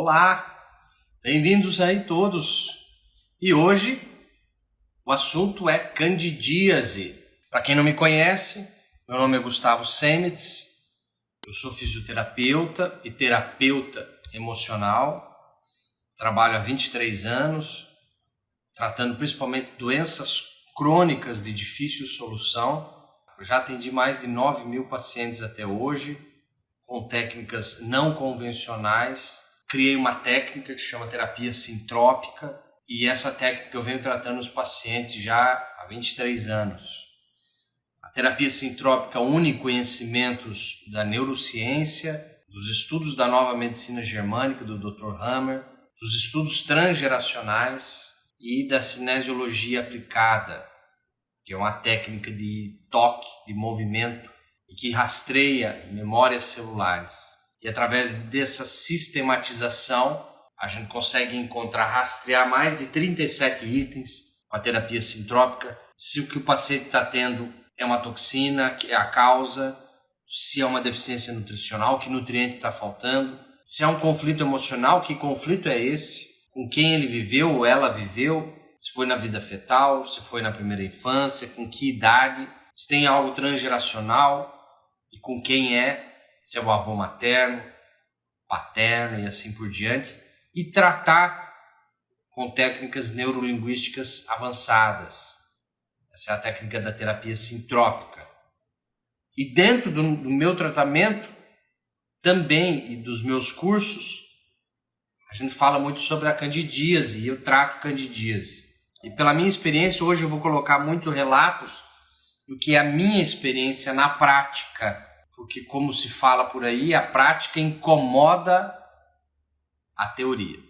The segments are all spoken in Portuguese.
Olá, bem-vindos aí todos. E hoje o assunto é candidíase. Para quem não me conhece, meu nome é Gustavo Semitz, eu sou fisioterapeuta e terapeuta emocional, trabalho há 23 anos, tratando principalmente doenças crônicas de difícil solução. Eu já atendi mais de 9.000 pacientes até hoje, com técnicas não convencionais. Criei uma técnica que chama terapia sintrópica e essa técnica eu venho tratando os pacientes já há 23 anos. A terapia sintrópica une conhecimentos da neurociência, dos estudos da nova medicina germânica do Dr. Hammer, dos estudos transgeracionais e da cinesiologia aplicada, que é uma técnica de toque, de movimento e que rastreia memórias celulares. E através dessa sistematização, a gente consegue rastrear mais de 37 itens com a terapia sintrópica. Se o que o paciente está tendo é uma toxina, que é a causa, se é uma deficiência nutricional, que nutriente está faltando, se é um conflito emocional, que conflito é esse, com quem ele viveu ou ela viveu, se foi na vida fetal, se foi na primeira infância, com que idade, se tem algo transgeracional e com quem é, se é o avô materno, paterno e assim por diante, e tratar com técnicas neurolinguísticas avançadas. Essa é a técnica da terapia sintrópica. E dentro do meu tratamento, também, e dos meus cursos, a gente fala muito sobre a candidíase, e eu trato candidíase. E pela minha experiência, hoje eu vou colocar muitos relatos do que é a minha experiência na prática, porque como se fala por aí, a prática incomoda a teoria.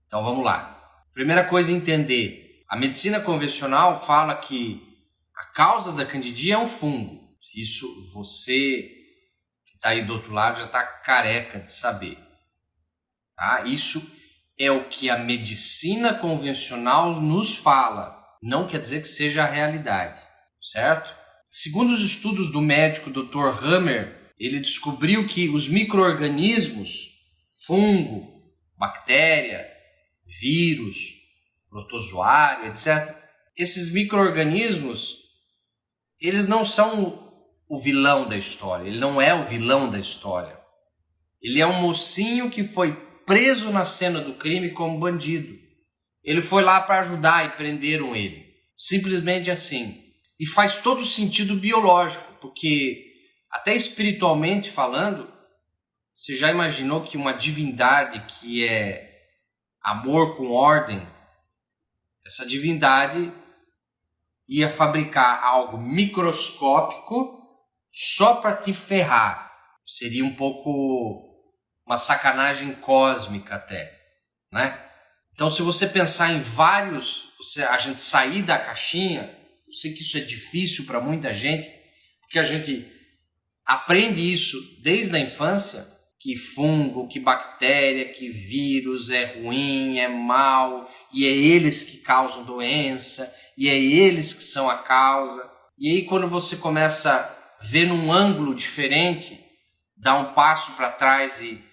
Então vamos lá. Primeira coisa é entender. A medicina convencional fala que a causa da candidíase é um fungo. Isso você que está aí do outro lado já está careca de saber. Tá? Isso é o que a medicina convencional nos fala. Não quer dizer que seja a realidade, certo? Segundo os estudos do médico Dr. Hammer, ele descobriu que os micro-organismos, fungo, bactéria, vírus, protozoário, etc., esses micro-organismos, eles não são o vilão da história, ele não é o vilão da história. Ele é um mocinho que foi preso na cena do crime como bandido. Ele foi lá para ajudar e prenderam ele. Simplesmente assim. E faz todo sentido biológico, porque até espiritualmente falando, você já imaginou que uma divindade que é amor com ordem, essa divindade ia fabricar algo microscópico só para te ferrar? Seria um pouco uma sacanagem cósmica até, né? Então se você pensar em a gente sair da caixinha, eu sei que isso é difícil para muita gente, porque a gente aprende isso desde a infância, que fungo, que bactéria, que vírus é ruim, é mal, e é eles que causam doença, e é eles que são a causa. E aí quando você começa a ver num ângulo diferente, dar um passo para trás e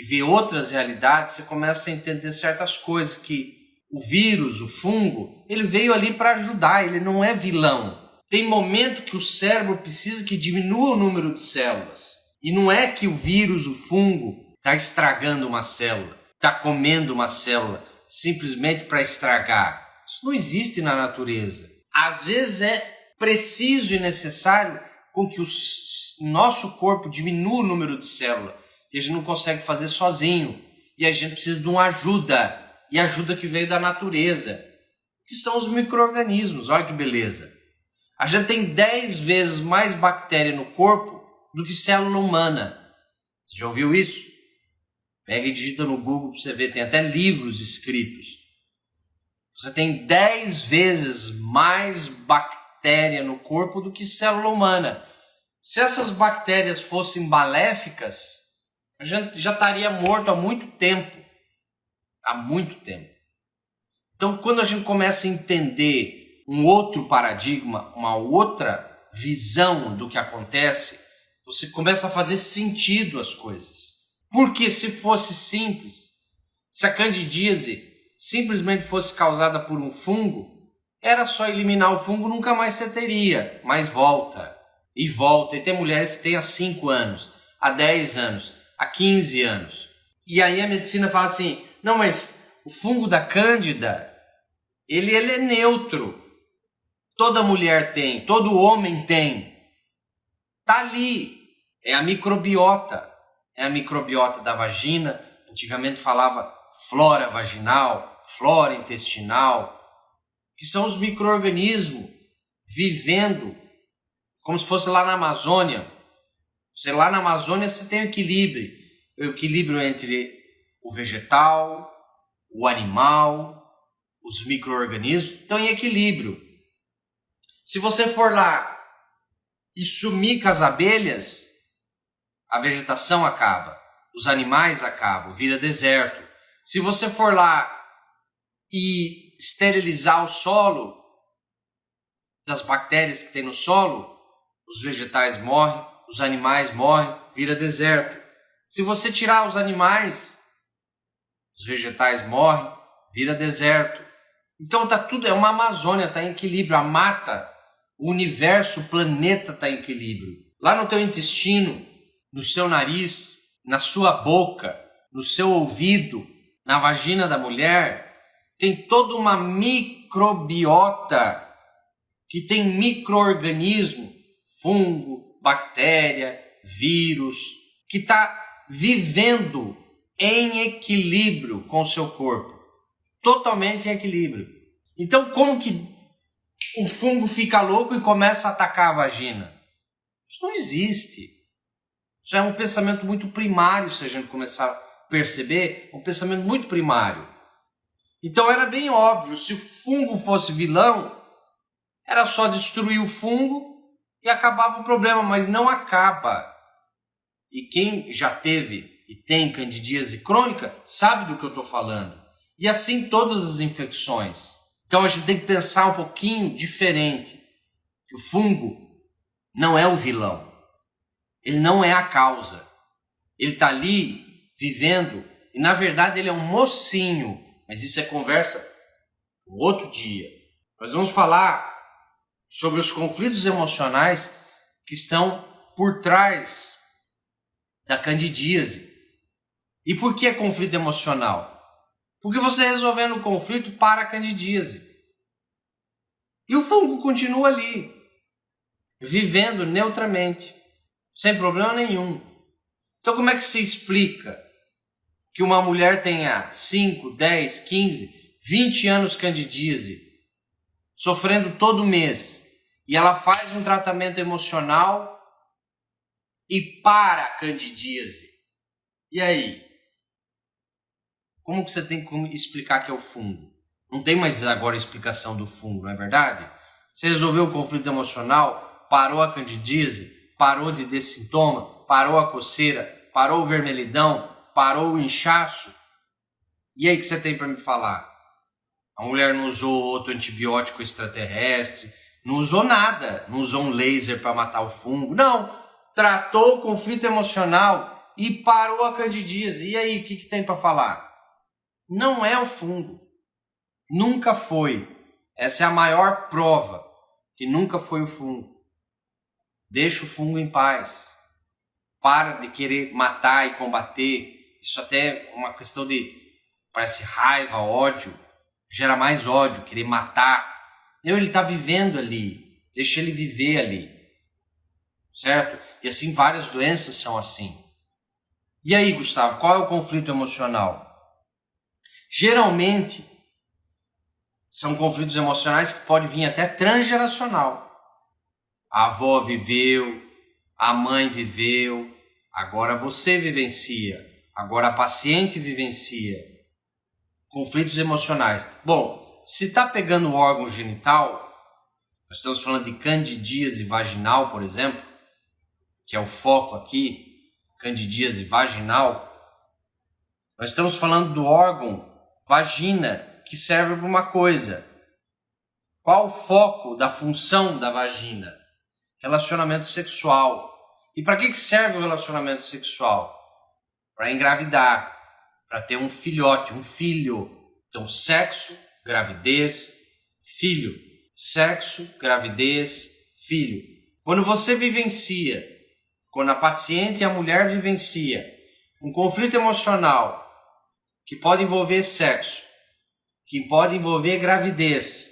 ver outras realidades, você começa a entender certas coisas, que o vírus, o fungo, ele veio ali para ajudar, ele não é vilão. Tem momento que o cérebro precisa que diminua o número de células. E não é que o vírus, o fungo, está estragando uma célula, está comendo uma célula, simplesmente para estragar. Isso não existe na natureza. Às vezes é preciso e necessário com que o nosso corpo diminua o número de células, que a gente não consegue fazer sozinho. E a gente precisa de uma ajuda. E ajuda que veio da natureza, que são os micro-organismos. Olha que beleza. A gente tem 10 vezes mais bactéria no corpo do que célula humana. Você já ouviu isso? Pega e digita no Google para você ver, tem até livros escritos. Você tem 10 vezes mais bactéria no corpo do que célula humana. Se essas bactérias fossem maléficas, a gente já estaria morto há muito tempo. Há muito tempo. Então, quando a gente começa a entender um outro paradigma, uma outra visão do que acontece, você começa a fazer sentido as coisas. Porque se fosse simples, Se a candidíase simplesmente fosse causada por um fungo, era só eliminar o fungo, nunca mais você teria, mas volta. E volta, e tem mulheres que têm há 5 anos, há 10 anos, há 15 anos. E aí a medicina fala assim, não, mas o fungo da cândida, ele é neutro. Toda mulher tem, todo homem tem. Tá ali, é a microbiota da vagina. Antigamente falava flora vaginal, flora intestinal, que são os micro-organismos vivendo como se fosse lá na Amazônia. Lá na Amazônia você tem o equilíbrio entre o vegetal, o animal, os micro-organismos, estão em equilíbrio. Se você for lá e sumir com as abelhas, a vegetação acaba, os animais acabam, vira deserto. Se você for lá e esterilizar o solo das bactérias que tem no solo, os vegetais morrem, os animais morrem, vira deserto. Se você tirar os animais, os vegetais morrem, vira deserto. Então tá tudo, é uma Amazônia, tá em equilíbrio, a mata, o universo, o planeta tá em equilíbrio. Lá no teu intestino, no seu nariz, na sua boca, no seu ouvido, na vagina da mulher, tem toda uma microbiota que tem micro-organismo, fungo, bactéria, vírus, que está vivendo em equilíbrio com o seu corpo. Totalmente em equilíbrio. Então, como que o fungo fica louco e começa a atacar a vagina? Isso não existe. Isso é um pensamento muito primário, se a gente começar a perceber, um pensamento muito primário. Então era bem óbvio, se o fungo fosse vilão, era só destruir o fungo e acabava o problema, mas não acaba. E quem já teve e tem candidíase crônica sabe do que eu estou falando. E assim todas as infecções. Então a gente tem que pensar um pouquinho diferente. Que o fungo não é o vilão. Ele não é a causa. Ele está ali vivendo e na verdade ele é um mocinho. Mas isso é conversa um outro dia. Nós vamos falar sobre os conflitos emocionais que estão por trás da candidíase. E por que é conflito emocional? Porque você resolvendo o conflito para a candidíase. E o fungo continua ali, vivendo neutramente, sem problema nenhum. Então como é que se explica que uma mulher tenha 5, 10, 15, 20 anos candidíase, sofrendo todo mês, e ela faz um tratamento emocional e para a candidíase? E aí? Como que você tem que explicar que é o fungo? Não tem mais agora explicação do fungo, não é verdade? Você resolveu o conflito emocional, parou a candidíase, parou de ter sintoma, parou a coceira, parou o vermelhidão, parou o inchaço. E aí que você tem para me falar? A mulher não usou outro antibiótico extraterrestre, não usou nada, não usou um laser para matar o fungo, não. Tratou o conflito emocional e parou a candidíase. E aí, o que tem para falar? Não é o fungo. Nunca foi. Essa é a maior prova que nunca foi o fungo. Deixa o fungo em paz. Para de querer matar e combater. Isso até é uma questão de, parece raiva, ódio. Gera mais ódio, querer matar. Não, ele está vivendo ali. Deixa ele viver ali. Certo? E assim várias doenças são assim. E aí, Gustavo, qual é o conflito emocional? Geralmente, são conflitos emocionais que podem vir até transgeracional. A avó viveu, a mãe viveu, agora você vivencia, agora a paciente vivencia. Conflitos emocionais. Bom, se está pegando o órgão genital, nós estamos falando de candidíase vaginal, por exemplo, que é o foco aqui, candidíase vaginal, nós estamos falando do órgão vagina, que serve para uma coisa. Qual o foco da função da vagina? Relacionamento sexual. E para que serve o relacionamento sexual? Para engravidar, para ter um filhote, um filho. Então, sexo, gravidez, filho. Sexo, gravidez, filho. Quando você vivencia, quando a paciente e a mulher vivencia um conflito emocional que pode envolver sexo, que pode envolver gravidez,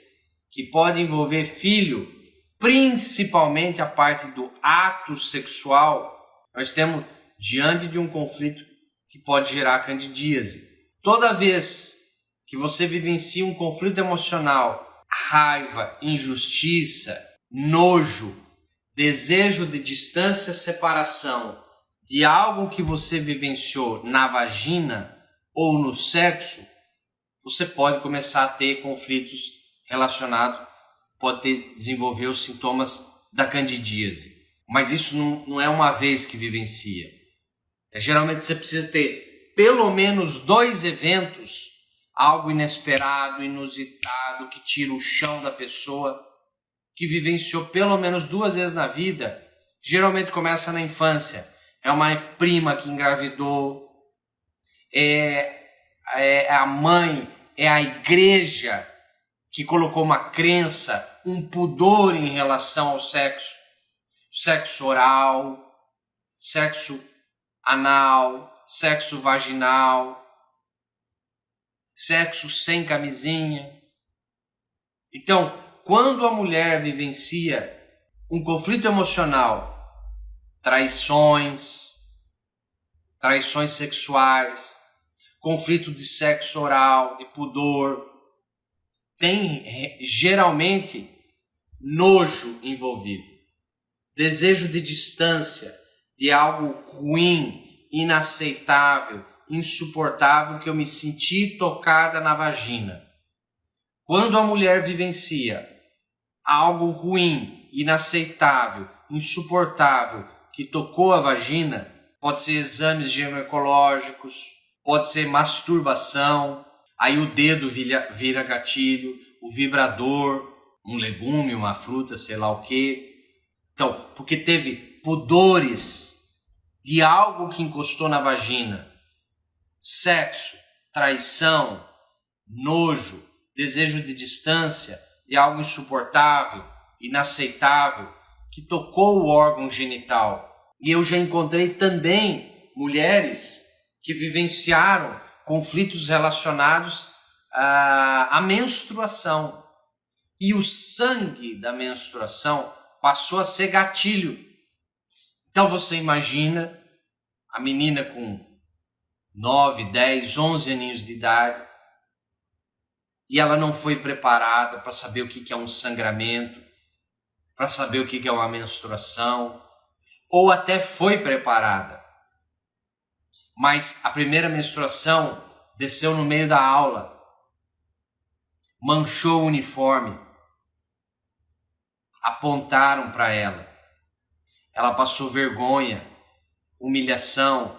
que pode envolver filho, principalmente a parte do ato sexual, nós temos diante de um conflito que pode gerar candidíase. Toda vez que você vivencia um conflito emocional, raiva, injustiça, nojo, desejo de distância, separação de algo que você vivenciou na vagina ou no sexo, você pode começar a ter conflitos relacionados, pode desenvolver os sintomas da candidíase. Mas isso não é uma vez que vivencia. Geralmente você precisa ter pelo menos 2 eventos, algo inesperado, inusitado, que tira o chão da pessoa, que vivenciou pelo menos 2 vezes na vida. Geralmente começa na infância. É uma prima que engravidou, é a mãe, é a igreja que colocou uma crença, um pudor em relação ao sexo. Sexo oral, sexo anal, sexo vaginal, sexo sem camisinha. Então, quando a mulher vivencia um conflito emocional, traições sexuais, conflito de sexo oral, de pudor, tem geralmente nojo envolvido, desejo de distância, de algo ruim, inaceitável, insuportável, que eu me senti tocada na vagina. Quando a mulher vivencia algo ruim, inaceitável, insuportável, que tocou a vagina, pode ser exames ginecológicos, pode ser masturbação, aí o dedo vira gatilho, o vibrador, um legume, uma fruta, sei lá o quê. Então, porque teve pudores de algo que encostou na vagina, sexo, traição, nojo, desejo de distância, de algo insuportável, inaceitável, que tocou o órgão genital. E eu já encontrei também mulheres que vivenciaram conflitos relacionados à menstruação. E o sangue da menstruação passou a ser gatilho. Então você imagina a menina com 9, 10, 11 aninhos de idade e ela não foi preparada para saber o que é um sangramento, para saber o que é uma menstruação, ou até foi preparada, mas a primeira menstruação desceu no meio da aula, manchou o uniforme, apontaram para ela, ela passou vergonha, humilhação,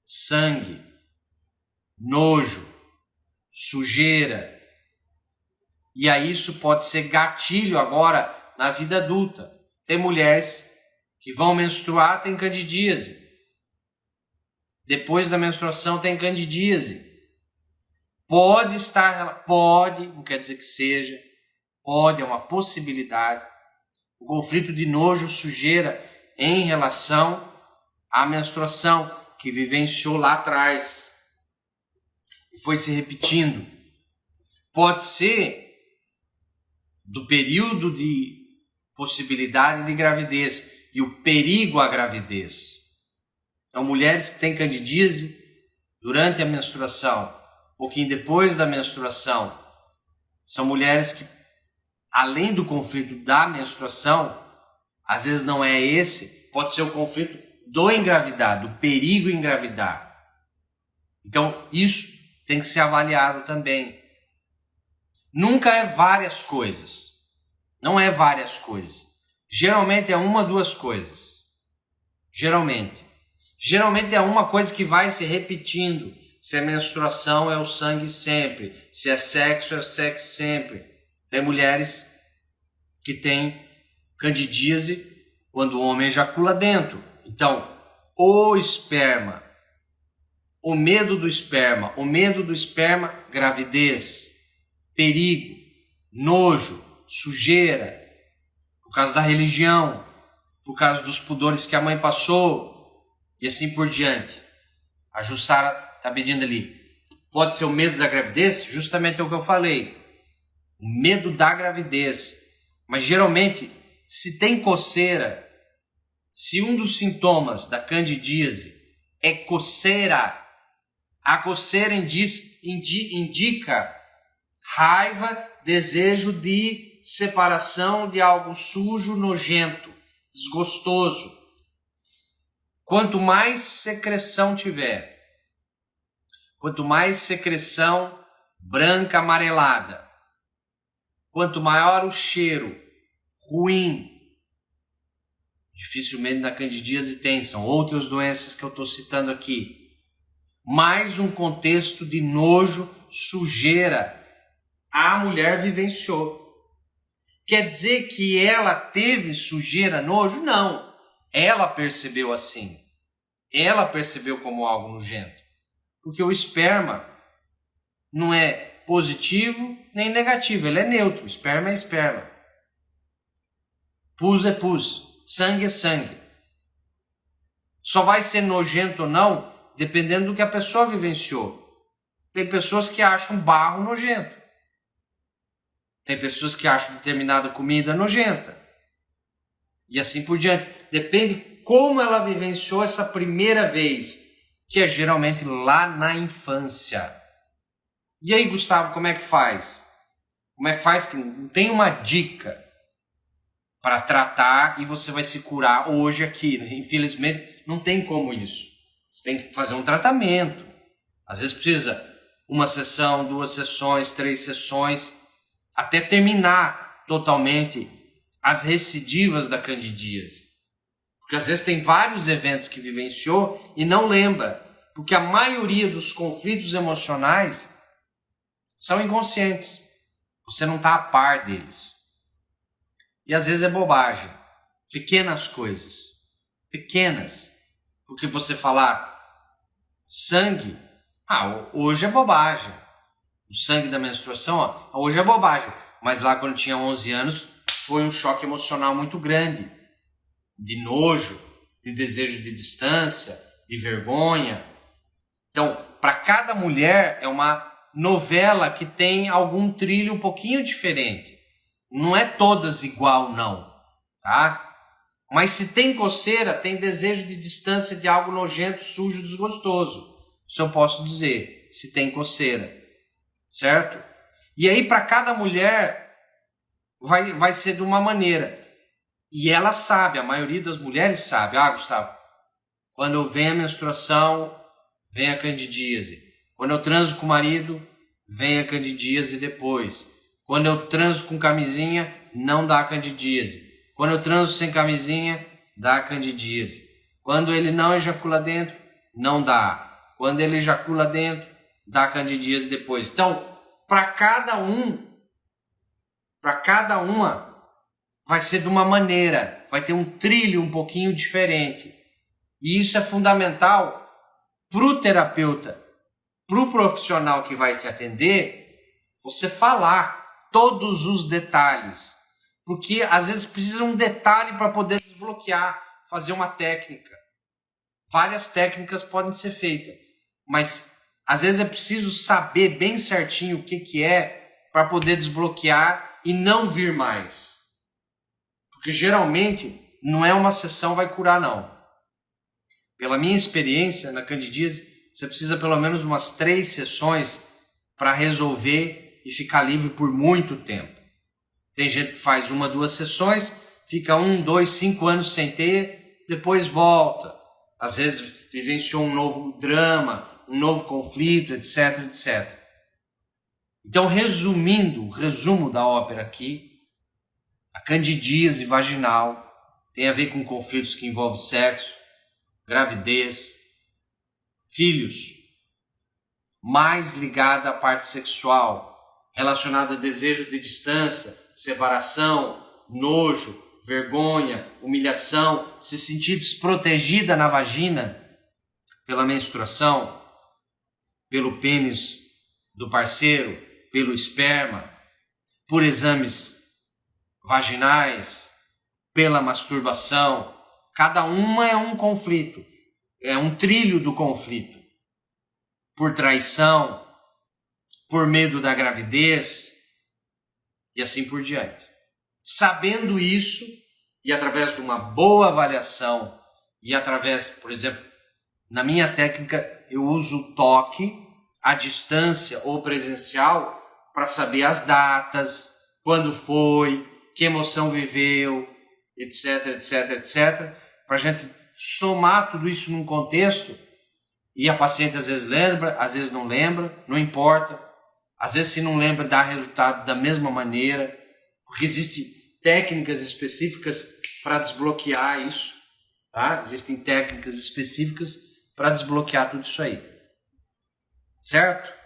sangue, nojo, sujeira. E aí isso pode ser gatilho agora na vida adulta. Tem mulheres que vão menstruar, tem candidíase. Depois da menstruação tem candidíase. Pode estar, pode, não quer dizer que seja, pode, é uma possibilidade. O conflito de nojo, sujeira em relação à menstruação que vivenciou lá atrás e foi se repetindo. Pode ser do período de possibilidade de gravidez e o perigo à gravidez. Então, mulheres que têm candidíase durante a menstruação, um pouquinho depois da menstruação, são mulheres que, além do conflito da menstruação, às vezes não é esse, pode ser o conflito do engravidar, do perigo em engravidar. Então, isso tem que ser avaliado também. Nunca é várias coisas. Não é várias coisas. Geralmente é uma, 2 coisas. Geralmente é uma coisa que vai se repetindo. Se é menstruação, é o sangue sempre. Se é sexo sempre. Tem mulheres que têm candidíase quando o homem ejacula dentro. Então, o esperma o medo do esperma. O medo do esperma, gravidez, perigo, nojo, sujeira, por causa da religião, por causa dos pudores que a mãe passou e assim por diante. A Jussara está pedindo ali. Pode ser o medo da gravidez? Justamente é o que eu falei. O medo da gravidez. Mas geralmente, se tem coceira, se um dos sintomas da candidíase é coceira, a coceira indica raiva, desejo de separação de algo sujo, nojento, desgostoso. Quanto mais secreção tiver, quanto mais secreção branca amarelada, quanto maior o cheiro ruim, dificilmente na candidíase tem, são outras doenças que eu estou citando aqui, mais um contexto de nojo, sujeira, a mulher vivenciou. Quer dizer que ela teve sujeira, nojo? Não. Ela percebeu assim. Ela percebeu como algo nojento. Porque o esperma não é positivo nem negativo, ele é neutro. Esperma é esperma. Pus é pus. Sangue é sangue. Só vai ser nojento ou não dependendo do que a pessoa vivenciou. Tem pessoas que acham barro nojento. Tem pessoas que acham determinada comida nojenta. E assim por diante. Depende como ela vivenciou essa primeira vez, que é geralmente lá na infância. E aí, Gustavo, como é que faz? Como é que faz? Não tem uma dica para tratar e você vai se curar hoje aqui. Infelizmente, não tem como isso. Você tem que fazer um tratamento. Às vezes precisa uma sessão, 2 sessões, 3 sessões, até terminar totalmente as recidivas da candidíase. Porque às vezes tem vários eventos que vivenciou e não lembra. Porque a maioria dos conflitos emocionais são inconscientes. Você não está a par deles. E às vezes é bobagem. Pequenas coisas. Pequenas. Porque você falar sangue, hoje é bobagem. O sangue da menstruação, hoje é bobagem. Mas lá quando tinha 11 anos, foi um choque emocional muito grande. De nojo, de desejo de distância, de vergonha. Então, para cada mulher é uma novela que tem algum trilho um pouquinho diferente. Não é todas igual, não. Tá? Mas se tem coceira, tem desejo de distância de algo nojento, sujo, desgostoso. Isso eu posso dizer, se tem coceira. Certo? E aí, para cada mulher, vai ser de uma maneira. E ela sabe, a maioria das mulheres sabe. Gustavo, quando vem a menstruação, vem a candidíase. Quando eu transo com o marido, vem a candidíase depois. Quando eu transo com camisinha, não dá candidíase. Quando eu transo sem camisinha, dá candidíase. Quando ele não ejacula dentro, não dá. Quando ele ejacula dentro, dá candidíase depois. Então, para cada uma, vai ser de uma maneira, vai ter um trilho um pouquinho diferente. E isso é fundamental para o terapeuta, para o profissional que vai te atender, você falar todos os detalhes. Porque às vezes precisa um detalhe para poder desbloquear, fazer uma técnica. Várias técnicas podem ser feitas, mas às vezes é preciso saber bem certinho o que é para poder desbloquear e não vir mais. Porque geralmente não é uma sessão vai curar, não. Pela minha experiência na candidíase, você precisa pelo menos umas 3 sessões para resolver e ficar livre por muito tempo. Tem gente que faz 1, 2 sessões, fica 1, 2, 5 anos sem ter, depois volta. Às vezes vivenciou um novo drama, um novo conflito, etc, etc. Então, resumindo, o resumo da ópera aqui, a candidíase vaginal tem a ver com conflitos que envolvem sexo, gravidez, filhos, mais ligada à parte sexual, relacionada a desejo de distância, separação, nojo, vergonha, humilhação, se sentir desprotegida na vagina pela menstruação, pelo pênis do parceiro, pelo esperma, por exames vaginais, pela masturbação. Cada uma é um conflito, é um trilho do conflito. Por traição, por medo da gravidez e assim por diante. Sabendo isso, e através de uma boa avaliação, e através, por exemplo, na minha técnica eu uso o toque à distância ou presencial para saber as datas, quando foi, que emoção viveu, etc, etc, etc, para a gente somar tudo isso num contexto, e a paciente às vezes lembra, às vezes não lembra, não importa, às vezes se não lembra dá resultado da mesma maneira, porque existem técnicas específicas para desbloquear isso, tá? Existem técnicas específicas para desbloquear tudo isso aí, certo?